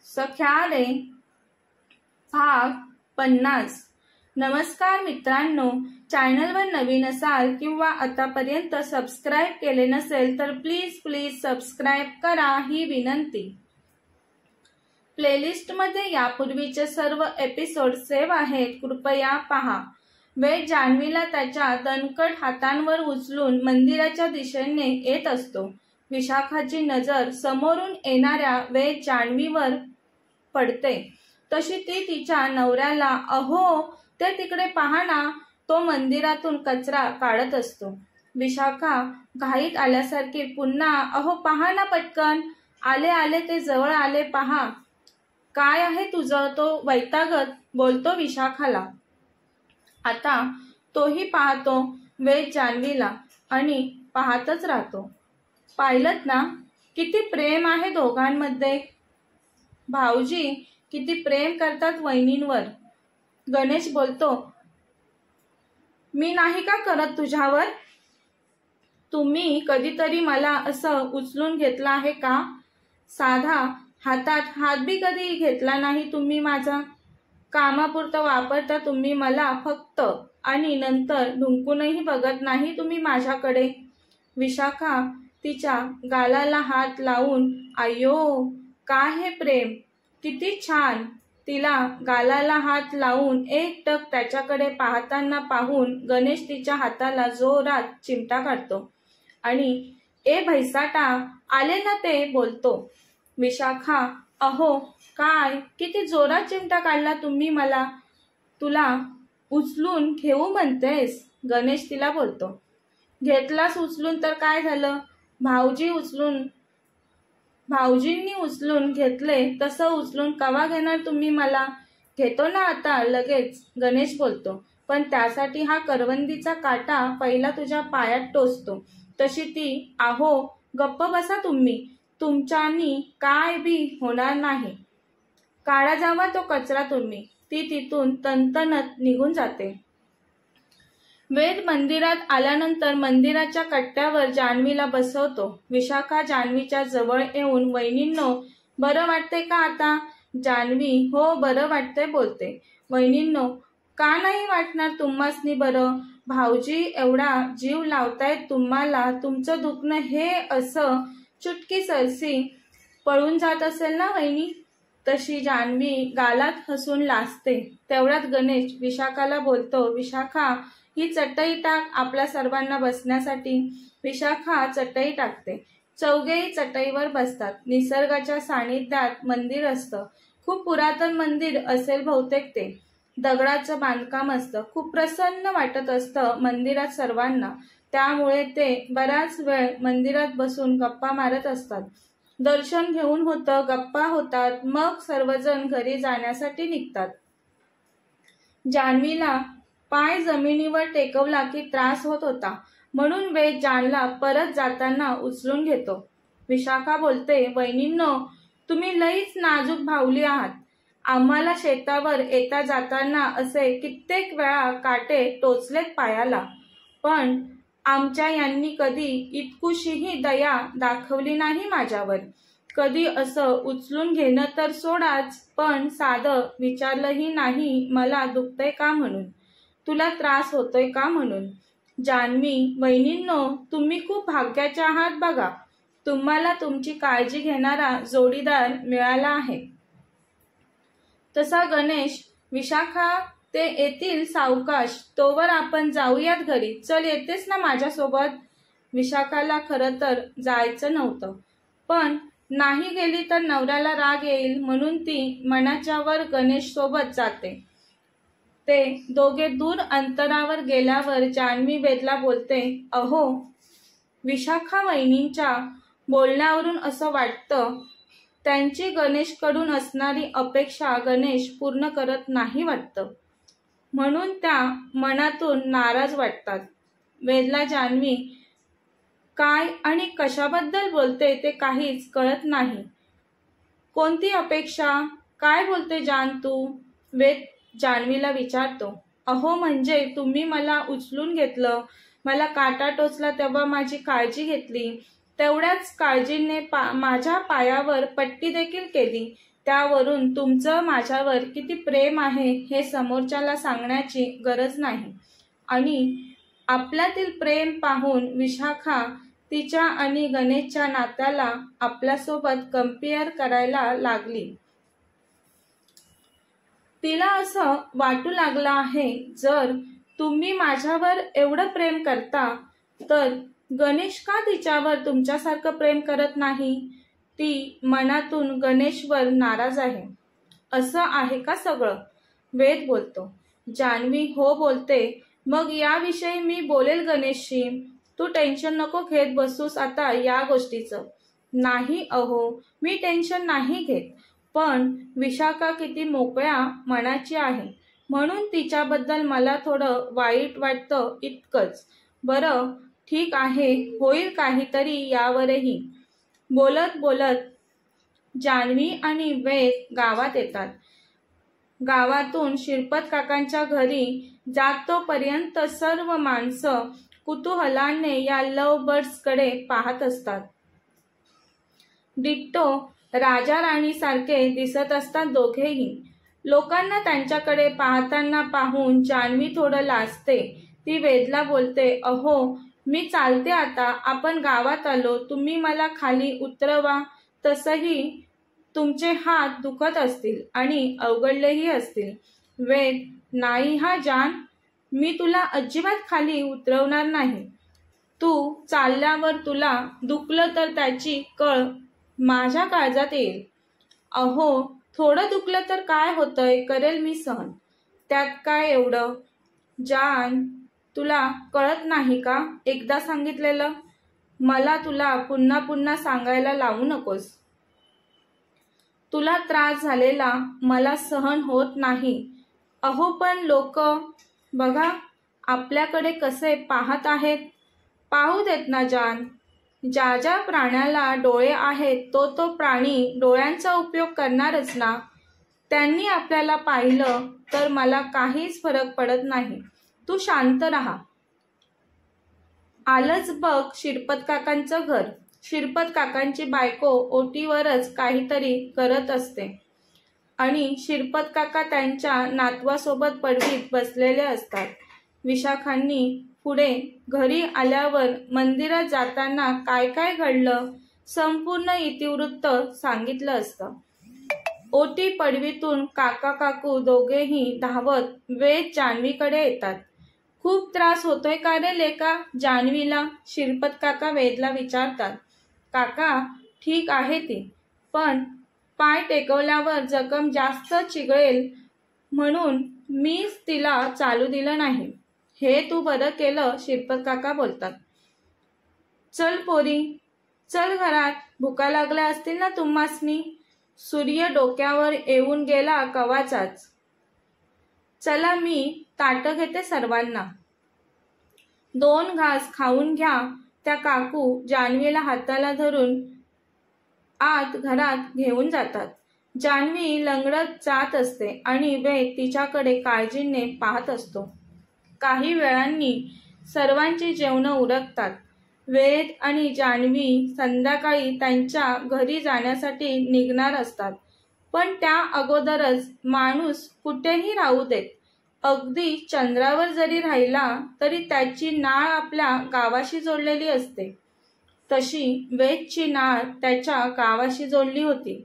सख्याले भाग 50। नमस्कार मित्रांनो, चॅनलवर नवीन असाल किंवा आतापर्यंत सबस्क्राइब केले नसेल तर प्लीज सबस्क्राइब करा ही विनंती। प्लेलिस्ट मध्ये यापूर्वीचे सर्व एपिसोड सेव्ह आहेत, कृपया पहा। वेद जान्हवीला त्याच्या दणकट हातांवर उचलून मंदिराच्या दिशेने येत असतो। विशाखाची नजर समोरून येणाऱ्या वेद जान्हवीवर पडते, तशी ती तिच्या नवऱ्याला अहो ते तिकडे पहा ना, तो मंदिरातून कचरा काढत असतो। विशाखा घाईत आल्यासारखी पुन्हा अहो पहा ना पटकन, आले ते जवळ आले पहा। काय आहे तुझं, तो वैतागत बोलतो विशाखाला। आता तोही पाहतो वेद जान्हवीला आणि पाहतच राहतो। पाहिलत ना किती प्रेम आहे दोघांमध्ये, भाऊजी किती प्रेम करतात वहिनींवर। गणेश बोलतो, मी नाही का करत तुझ्यावर? तुम्ही कधीतरी मला असं उचलून घेतला आहे का? साधा हातात हात बी कधी घेतला नाही तुम्ही माझा। कामापुरतं वापरता तुम्ही मला फक्त, आणि नंतर ढुंकूनही बघत नाही तुम्ही माझ्याकडे। विशाखा तिच्या गालाला हात लावून, अय्यो काय हे प्रेम, किती छान। तिला गालाला हात लावून एकटक त्याच्याकडे पाहताना पाहून गणेश तिच्या हाताला जोरात चिमटा काढतो आणि ए भैसाटा आले ना ते बोलतो। विशाखा अहो काय किती जोरात चिमटा काढला तुम्ही मला, तुला उचलून घेऊ म्हणतेस? गणेश तिला बोलतो। घेतलास उचलून तर काय झालं, भाऊजींनी उचलून घेतले तसं उचलून कवा घेणार तुम्ही मला? घेतो ना आता लगेच, गणेश बोलतो, पण त्यासाठी हा करवंदीचा काटा पहिला तुझ्या पायात टोचतो। तशी ती आहो गप्प बसा तुम्ही, तुमच्यानी काय बी होणार नाही, काढा जावा तो कचरा तुम्ही। ती तिथून तनतनत निघून जाते। वेद मंदिरात आल्यानंतर मंदिराच्या कट्ट्यावर जान्हवीला बसवतो। विशाखा जान्हवीच्या जवळ येऊन वहिनींनो बरं वाटते का आता? जान्हवी हो बरं वाटते बोलते। वहिनींनो का नाही वाटणार तुम्हासनी बरं, भाऊजी एवढा जीव लावतायत तुम्हाला, तुमचं दुखणं हे असं चुटकी सरसी पळून जात असेल ना वहिनी? तशी जान्हवी गालात हसून लाजते। तेवढ्यात गणेश विशाखाला बोलतो, विशाखा ही चटई टाक आपल्या सर्वांना बसण्यासाठी। विशाखा चटई टाकते। चौघेही चटईवर बसतात। निसर्गाच्या सानिध्यात मंदिर असतं, खूप पुरातन मंदिर असेल बहुतेक ते, दगडाचं बांधकाम असतं, खूप प्रसन्न वाटत असतं मंदिरात सर्वांना, त्यामुळे ते बराच वेळ मंदिरात बसून गप्पा मारत असतात। दर्शन घेऊन होतं, गप्पा होतात, मग सर्वजण घरी जाण्यासाठी निघतात। जान्हवीला पाय जमिनीवर टेकवला की त्रास होत होता, म्हणून वेद जानला परत जाताना उचलून घेतो। विशाखा बोलते, वहिनींनो तुम्ही लईच नाजूक भावली आहात, आम्हाला शेतावर येता जाताना असे कित्येक वेळा काटे टोचलेत पायाला, पण आमच्या यांनी कधी इतकुशीही दया दाखवली नाही माझ्यावर। कधी असं उचलून घेणं तर सोडाच, पण साधं विचारलंही नाही मला दुखतंय का म्हणून, तुला त्रास होतोय का म्हणून। जान्हवी वहिनींनो तुम्ही खूप भाग्याच्या आहात बघा, तुम्हाला तुमची काळजी घेणारा जोडीदार मिळाला आहे। तसा गणेश विशाखा ते येतील सावकाश, तोवर आपण जाऊयात घरी, चल येतेस ना माझ्यासोबत? विशाखाला खरं तर जायचं नव्हतं, पण नाही गेली तर नवऱ्याला राग येईल म्हणून ती मनाच्या वर गणेश सोबत जाते। ते दोघे दूर अंतरावर गेल्यावर जान्हवी वेदला बोलते, अहो विशाखा वहिनींच्या बोलण्यावरून असं वाटतं त्यांची गणेशकडून असणारी अपेक्षा गणेश पूर्ण करत नाही वाटतं, म्हणून त्या मनातून नाराज वाटतात। वेदला जान्हवी काय आणि कशाबद्दल बोलते ते काहीच कळत नाही। कोणती अपेक्षा, काय बोलते जान तू? वेद जान्हवीला विचारतो। अहो म्हणजे तुम्ही मला उचलून घेतलं, मला काटा टोचला तेव्हा माझी काळजी घेतली, तेवढ्याच काळजीने माझ्या पायावर पट्टी देखील केली, त्यावरून तुमचं माझ्यावर किती प्रेम आहे हे समोरच्याला सांगण्याची गरज नाही. आणि आपल्यातील प्रेम पाहून विशाखा तिच्या आणि गणेशच्या नात्याला आपल्यासोबत कंपेअर करायला लागली. तिला असं वाटू लागलं आहे, जर तुम्ही माझ्यावर एवढं प्रेम करता तर गणेश का तिच्यावर तुमच्यासारखं प्रेम करत नाही? ती मनातून गणेशवर नाराज आहे. असं आहे का सगळं? वेद बोलतो. जान्हवी हो बोलते. मग याविषयी मी बोलेल गणेशशी. तू टेन्शन नको घेत बसूस आता या गोष्टीचं. नाही अहो, मी टेन्शन नाही घेत. पण विशाखा किती मोकळ्या मनाची आहे म्हणून तिच्याबद्दल मला थोडं वाईट वाटतं इतकंच. बरं ठीक आहे, होईल काहीतरी यावरही. बोलत बोलत जान्हवी आणि वेद गावात येतात. गावातून शिरपत काकांच्या घरी जातोपर्यंत सर्व माणसं कुतूहलाने या लव्ह बर्ड्सकडे पाहत असतात. डिट्टो राजा राणी सारखे दिसत असतात दोघेही. लोकांना त्यांच्याकडे पाहताना पाहून जान्हवी थोडं लाजते. ती वेदला बोलते, अहो मी चालते आता, आपण गावात आलो, तुम्ही मला खाली उतरवा. तसंही तुमचे हात दुखत असतील आणि अवघडलेही असतील. वेद, नाही हा जान, मी तुला अजिबात खाली उतरवणार नाही. तू चालल्यावर तुला दुखलं तर त्याची कळ माझ्या काळजात येईल. अहो थोडं दुखलं तर काय होतंय, करेल मी सहन, त्यात काय एवढं. जान, तुला कळत नाही का एकदा सांगितलेलं? मला तुला पुन्हा पुन्हा सांगायला लावू नकोस. तुला त्रास झालेला मला सहन होत नाही. अहो पण लोक बघा आपल्याकडे कसे पाहत आहेत. पाहू देत ना जान. ज्या ज्या प्राण्याला डोळे आहेत तो प्राणी डोळ्यांचा उपयोग करणारच ना. त्यांनी आपल्याला पाहिलं तर मला काहीच फरक पडत नाही. तू शांत राहा. आलंच बघ शिरपत काकांचं घर. शिरपत काकांची बायको ओटीवरच काहीतरी करत असते आणि शिरपत काका त्यांच्या नातवासोबत पडवीत बसलेले असतात. विशाखांनी पुढे घरी आल्यावर मंदिरात जाताना काय काय घडलं संपूर्ण इतिवृत्त सांगितलं असतं. ओटी पडवीतून काका काकू दोघेही धावत वेद जान्हवीकडे येतात. खूप त्रास होतोय का रे लेका जान्हवीला? शिरपत काका वेदला विचारतात. काका ठीक आहे ती, पण पाय टेकवल्यावर जखम जास्त चिघळेल म्हणून मीच तिला चालू दिलं नाही. हे तू बरं केलं, शिरपत काका बोलतात. चल पोरी, चल घरात, भुका लागल्या असतील ना तुम्हासनी. सूर्य डोक्यावर येऊन गेला कवाचाच. चला मी ताटं घेते सर्वांना. 2 घास खाऊन घ्या. त्या काकू जान्हवीला हाताला धरून आत घरात घेऊन जातात. जान्हवी लंगडत जात असते आणि वेद तिच्याकडे काळजीने पाहत असतो. काही वेळांनी सर्वांची जेवणं उरकतात. वेद आणि जान्हवी संध्याकाळी त्यांच्या घरी जाण्यासाठी निघणार असतात. पण त्या अगोदरच माणूस कुठेही राहू देत, अगदी चंद्रावर जरी राहिला तरी त्याची नाळ आपल्या गावाशी जोडलेली असते. तशी वेदची नाळ त्याच्या गावाशी जोडली होती.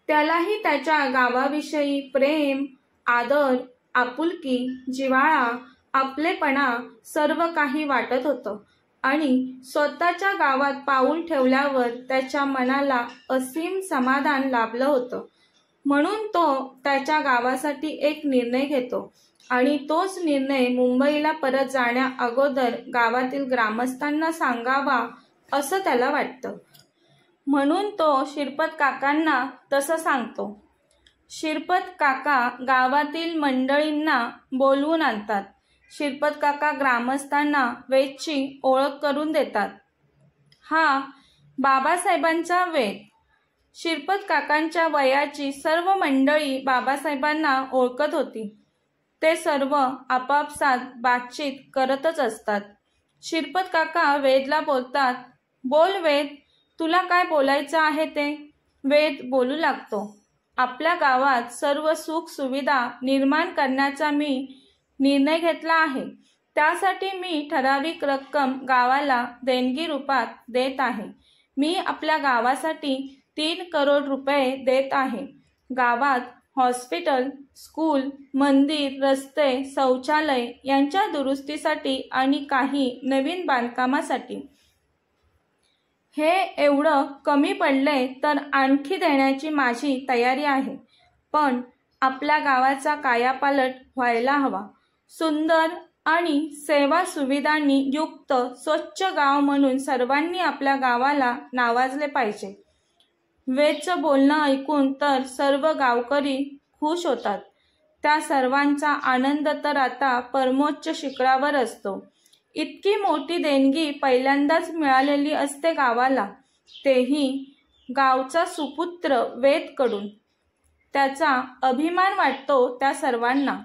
त्यालाही त्याच्या गावाविषयी प्रेम, आदर, आपुलकी, जिव्हाळा, आपलेपणा सर्व काही वाटत होतं आणि स्वतःच्या गावात पाऊल ठेवल्यावर त्याच्या मनाला असीम समाधान लाभलं होतं. म्हणून तो त्याच्या गावासाठी एक निर्णय घेतो आणि तोच निर्णय मुंबईला परत जाण्या अगोदर गावातील ग्रामस्थांना सांगावा असं त्याला वाटतं. म्हणून तो शिरपत काकांना तसं सांगतो. शिरपत काका गावातील मंडळींना बोलवून आणतात. शिरपत काका ग्रामस्थांना वेदची ओळख करून देतात. हा बाबासाहेबांचा वेद. शिरपत काकांच्या वयाची सर्व मंडळी बाबासाहेबांना ओळखत होती. ते सर्व आपापसात बातचीत करतच असतात. शिरपत काका वेदला बोलतात. बोल वेद, तुला काय बोलायचं आहे ते. वेद बोलू लागतो, आपल्या गावात सर्व सुख सुविधा निर्माण करण्याचा मी निर्णय घेतला आहे. त्यासाठी मी ठराविक रक्कम गावाला देणगी रूपात देत आहे. मी आपल्या गावासाठी 3 करोड रुपये देत आहे. गावात हॉस्पिटल, स्कूल, मंदिर, रस्ते, शौचालय यांच्या दुरुस्तीसाठी आणि काही नवीन बांधकामासाठी. हे एवढं कमी पडले तर आणखी देण्याची माझी तयारी आहे. पण आपल्या गावाचा कायापालट व्हायला हवा. सुंदर आणि सेवा सुविधांनी युक्त स्वच्छ गाव म्हणून सर्वांनी आपल्या गावाला नावाजले पाहिजे. वेदचं बोलणं ऐकून तर सर्व गावकरी खुश होतात. त्या सर्वांचा आनंद तर आता परमोच्च शिखरावर असतो. इतकी मोठी देणगी पहिल्यांदाच मिळालेली असते गावाला, तेही गावचा सुपुत्र वेदकडून. त्याचा अभिमान वाटतो त्या सर्वांना.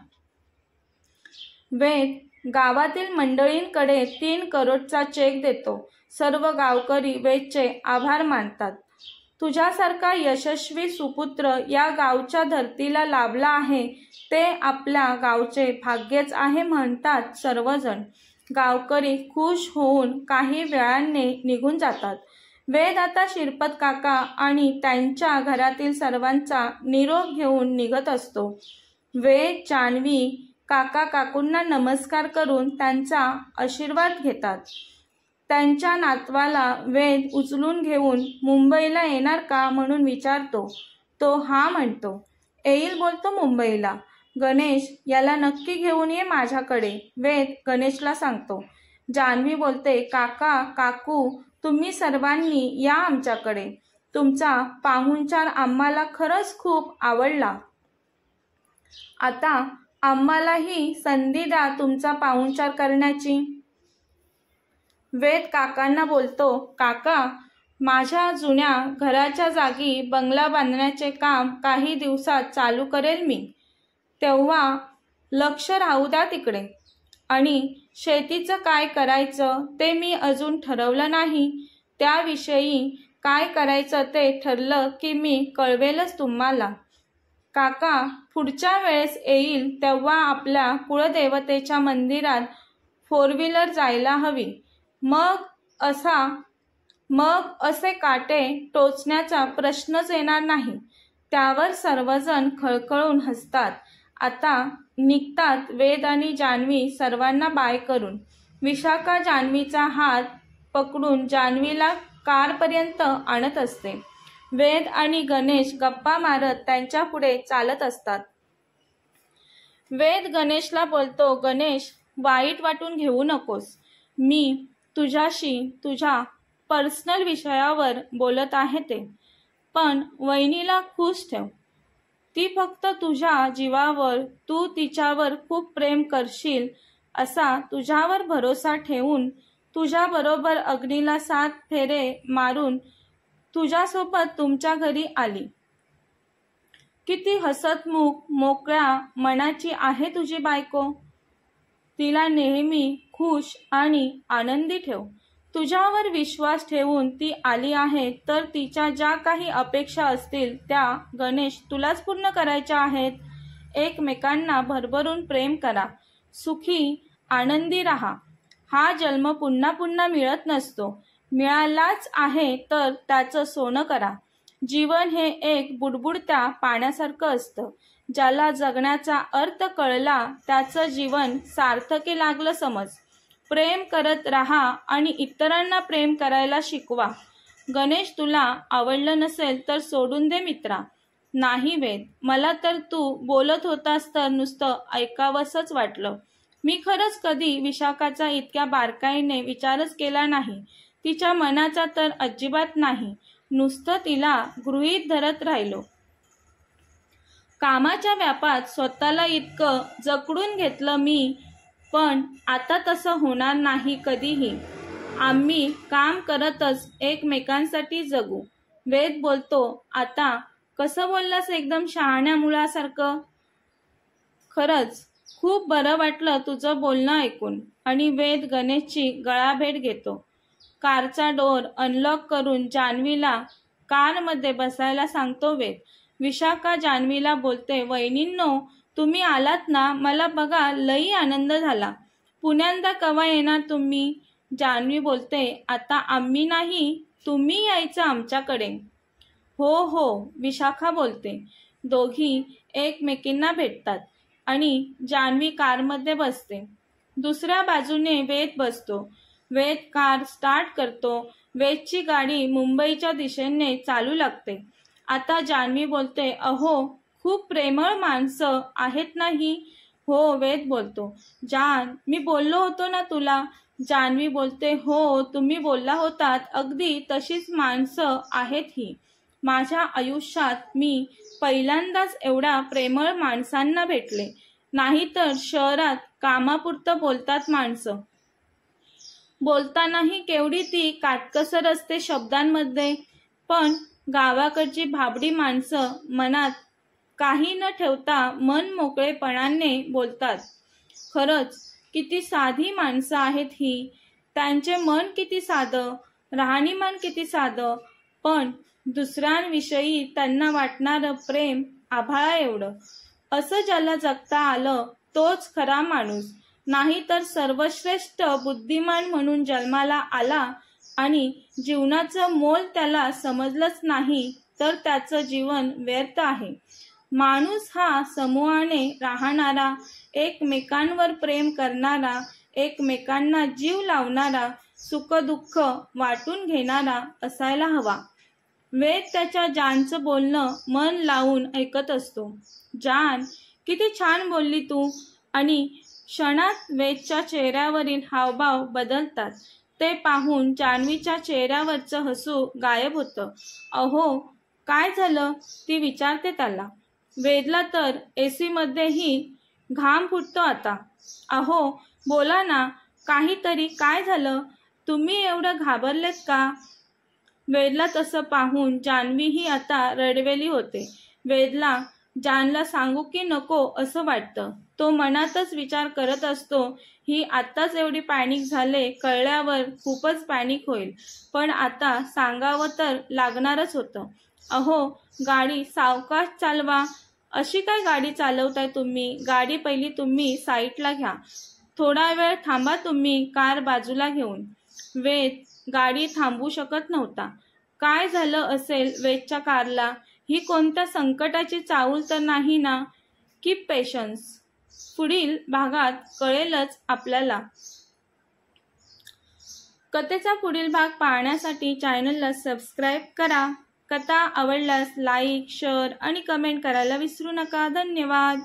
वेद गावातील मंडळींकडे 3 करोडचा चेक देतो. सर्व गावकरी वेदचे आभार मानतात. तुझ्यासारखा यशस्वी सुपुत्र या गावच्या धरतीला लाभला आहे ते आपल्या गावचे भाग्यच आहे म्हणतात सर्वजण. गावकरी खुश होऊन काही वेळाने निघून जातात. वेद आता शिरपत काका आणि त्यांच्या घरातील सर्वांचा निरोप घेऊन निघत असतो. वेद, जान्हवी काका काकूंना नमस्कार करून त्यांचा आशीर्वाद घेतात. त्यांच्या नातवाला वेद उचलून घेऊन मुंबईला येणार का म्हणून विचारतो. तो हा म्हणतो. येईल बोलतो मुंबईला. गणेश याला नक्की घेऊन ये माझ्याकडे, वेद गणेशला सांगतो. जान्हवी बोलते, काका काकू तुम्ही सर्वांनी या आमच्याकडे. तुमचा पाहुणचार आम्हाला खरंच खूप आवडला. आता आम्हालाही संधी द्या तुमचा पाहुणचार करण्याची. वेद काकांना बोलतो, काका माझ्या जुन्या घराच्या जागी बंगला बांधण्याचे काम काही दिवसात चालू करेल मी. तेव्हा लक्ष राहू द्या तिकडे. आणि शेतीचं काय करायचं ते मी अजून ठरवलं नाही. त्याविषयी काय करायचं ते ठरलं की मी कळवेलच तुम्हाला. काका पुढच्या वेळेस येईल तेव्हा आपल्या कुळदेवतेच्या मंदिरात 4 व्हीलर जायला हवी. मग असे काटे टोचण्याचा प्रश्नच येणार नाही. त्यावर सर्वजण खळखळून हसतात. आता निघतात वेद आणि जान्हवी सर्वांना बाय करून. विशाखा जान्हवीचा हात पकडून जान्हवीला कारपर्यंत आणत असते. वेद आणि गणेश गप्पा मारत त्यांच्या पुढे चालत असतात. वेद गणेशला बोलतो, गणेश वाईट वाटून घेऊ नकोस. मी तुझ्याशी तुझ्या पर्सनल विषयावर बोलत आहे ते. पण वहिनीला खुश ठेव. ती फक्त तुझ्या जीवावर, तू तिच्यावर खूप प्रेम करशील असा तुझ्यावर भरोसा ठेवून तुझ्याबरोबर अग्नीला 7 फेरे मारून तुझ्यासोबत तुमच्या घरी आली. किती हसतमुख मोकळ्या मनाची आहे तुझी बायको. तिला नेहमी खुश आणि आनंदी ठेव. तुझ्यावर विश्वास ठेवून ती आली आहे तर तिच्या ज्या काही अपेक्षा असतील त्या गणेश तुलाच पूर्ण करायच्या आहेत. एकमेकांना भरभरून प्रेम करा. सुखी आनंदी राहा. हा जन्म पुन्हा पुन्हा मिळत नसतो. मिळालाच आहे तर त्याचं सोनं करा. जीवन हे एक बुडबुडत्या पाण्यासारखं असतं. ज्याला जगण्याचा अर्थ कळला त्याचं जीवन सार्थकी लागलं समज. प्रेम करत राहा आणि इतरांना प्रेम करायला शिकवा. गणेश तुला आवडलं नसेल तर सोडून दे मित्रा. नाही वेद, मला तर तू बोलत होतास तर नुसतं ऐकावंसंच वाटलं. मी खरंच कधी विशाखाचा इतक्या बारकाईने विचारच केला नाही. तिच्या मनाचा तर अजिबात नाही. नुसतं तिला गृहीत धरत राहिलो. कामाच्या व्यापात स्वतःला इतकं जकडून घेतलं मी. पण आता तसं होणार नाही कधीही. आम्ही काम करतच एकमेकांसाठी जगू. वेद बोलतो, आता कसं बोललास एकदम शहाण्या मुलासारखं. खरंच खूप बरं वाटलं तुझं बोलणं ऐकून. आणि वेद गणेशची गळाभेट घेतो. कारचा डोर अनलॉक करून जान्हवीला कारमध्ये बसायला सांगतो वेद. विशाखा जान्हवीला बोलते, वहिनींनो तुम्ही आलात ना, मला बघा लई आनंद झाला. पुण्यांदा कवा येणार तुम्ही? जान्हवी बोलते, आता आम्ही नाही, तुम्ही यायचं आमच्याकडे. हो हो, विशाखा बोलते. दोघी एकमेकींना भेटतात आणि जान्हवी कारमध्ये बसते. दुसऱ्या बाजूने वेद बसतो. वेद कार स्टार्ट करतो. वेदची गाडी मुंबईच्या दिशेने चालू लागते. आता जान्हवी बोलते, अहो खूप प्रेमळ माणसं आहेत ना ही? हो, वेद बोलतो. जान, मी बोललो होतो ना तुला? जान्हवी बोलते, हो तुम्ही बोलला होतात, अगदी तशीच माणसं आहेत ही. माझ्या आयुष्यात मी पहिल्यांदाच एवढ्या प्रेमळ माणसांना भेटले. नाहीतर शहरात कामापुरतं बोलतात माणसं. बोलतानाही केवढी ती काटकसर असते शब्दांमध्ये, पण गावाकडची भाबडी माणसं मनात काही न ठेवता मन मोकळेपणाने बोलतात. खरंच किती साधी माणसं आहेत ही. त्यांचे मन किती साधं, राहणीमान किती साधं, पण दुसऱ्यांविषयी त्यांना वाटणारं प्रेम आभाळा एवढं. असं ज्याला जगता आलं तोच खरा माणूस. नाही तर सर्वश्रेष्ठ बुद्धिमान म्हणून जन्माला आला आणि जीवनाचं मोल त्याला समजलंच नाही तर त्याचं जीवन व्यर्थ आहे. माणूस हा समूहाने राहणारा, एकमेकांवर प्रेम करणारा, एकमेकांना जीव लावणारा, सुखदुःख वाटून घेणारा असायला हवा. वेद त्याच्या जानचं बोलणं मन लावून ऐकत असतो. जान, किती छान बोलली तू. आणि क्षणात वेदच्या चेहऱ्यावरील हावभाव बदलतात. ते पाहून जान्हवीच्या चेहऱ्यावरचं हसू गायब होतं. अहो काय झालं, ती विचारते त्याला. वेदला तर AC मध्येही घाम फुटतो आता. अहो बोला ना काहीतरी, काय झालं? तुम्ही एवढं घाबरलेत का? वेदला तसं पाहून जान्हवीही आता रडवेली होते. वेदला जानला सांगू की नको असं वाटतं. तो मनातच विचार करत असतो, ही आत्ताच एवढी पॅनिक झाले, कळल्यावर खूपच पॅनिक होईल. पण आता सांगावं तर लागणारच होतं. अहो गाडी सावकाश चालवा. अशी काय गाडी चालवताय तुम्ही? गाडी पहिली तुम्ही साईडला घ्या. थोडा वेळ थांबा तुम्ही कार बाजूला घेऊन. वेद गाडी थांबवू शकत नव्हता. काय झालं असेल वेदच्या कारला? ही कोणत्या संकटाची चाहूल तर नाही ना? Keep patience. पुढील भागात कळेलच आपल्याला. कथेचा पुढील भाग पाहण्यासाठी चॅनलला सबस्क्राईब करा. कथा आवडल्यास लाईक, शेअर आणि कमेंट करायला विसरू नका. धन्यवाद.